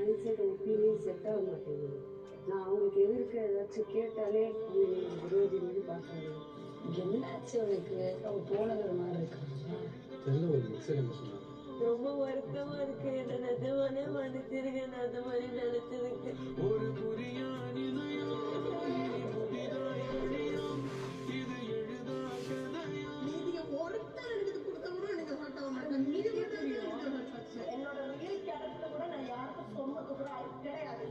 Mind set opinion set ஆக மாட்டேங்குது. நான் அவங்களுக்கு எதிர்க்க ஏதாச்சும் கேட்டாலே அவங்க விரோதி மாதிரி பார்க்குறாங்க. என்னாச்சு அவனுக்கு? அவன் போனது மாதிரி இருக்காங்களா? தெரியல, ஒரு மிக்சர் சொன்னாங்க. ரொம்ப வருத்தமா இருக்கு. என்ன நிஜமானே மன்னிச்சிருங்க, நான் அந்த மாதிரி நினைச்சதுக்கு. ஒரு புரியா நிலையம் புதிதாய் வழியும் இது எழுதா கதையும். நீதியை ஒருத்தர் எனக்கு கொடுத்தவங்க எனக்கு ஹார்ட் ஆக மாட்டேன். மீதி மட்டும் எனக்கு ஹார்ட் ஆச்சு. என்னோட ரியல் கேரக்டர் கூட நான் யாருக்கும் சொன்னது கூட கிடையாது.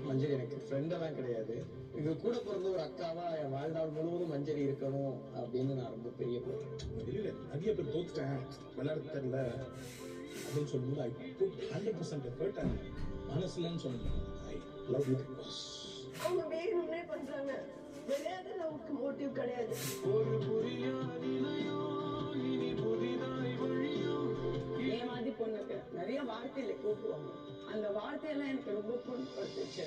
மஞ்சரி எனக்கு ஃப்ரெண்டெல்லாம் கிடையாது. இது கூட பிறந்த ஒரு அக்காவா என் வாழ்நாள் முழுவதும் மஞ்சரி இருக்கணும் அப்படின்னு நான் ரொம்ப பெரிய வெளியில நிறைய பேர் தோத்துட்டேன், விளையாட தெரியல அப்படின்னு சொல்லும்போது ஐ புட் 100% எஃபர்ட் அண்ட் மனசுலன்னு சொன்னேன். I love you boss. அவங்க வேணும்னே பண்றாங்க. விளையாடுறது அவங்களுக்கு மோட்டிவ் கிடையாது. ஒரு புரியா நிலையம் இனி புதிதாய் வழியும். என் மாதிரி பொண்ணுக்கு நிறைய வார்த்தையில கூப்பிடுவாங்க. அந்த வார்த்தையெல்லாம் எனக்கு ரொம்ப புண்படுத்துச்சு.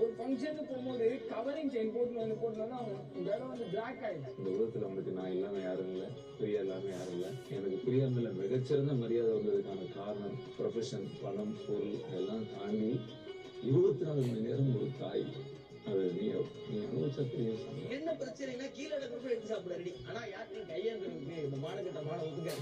ஒரு ஃபங்க்ஷனுக்கு போகும்போது கவரிங் செயின் போட்டுனா வேலை வந்து பிளாக் ஆயிடுச்சு. இந்த உலகத்துல அவனுக்கு நான் இல்லாம யாரும் இல்லை, பிரியா இல்லாம யாரும் இல்லை. எனக்கு பிரியா மேல மிகச்சிறந்த மரியாதை வந்ததுக்கான காரணம் ப்ரொஃபஷன், பணம், பொருள் எல்லாம் தாண்டி 24 மணி நேரம் ஒரு தாய். அது நீ அனுபவிச்சா பெரிய சந்தோஷம். என்ன பிரச்சனைனா கீழே எடுத்து சாப்பிட ரெடி. ஆனா யாருக்கும் கையேந்திரனுக்கு இந்த மானகட்ட மான ஒதுங்க.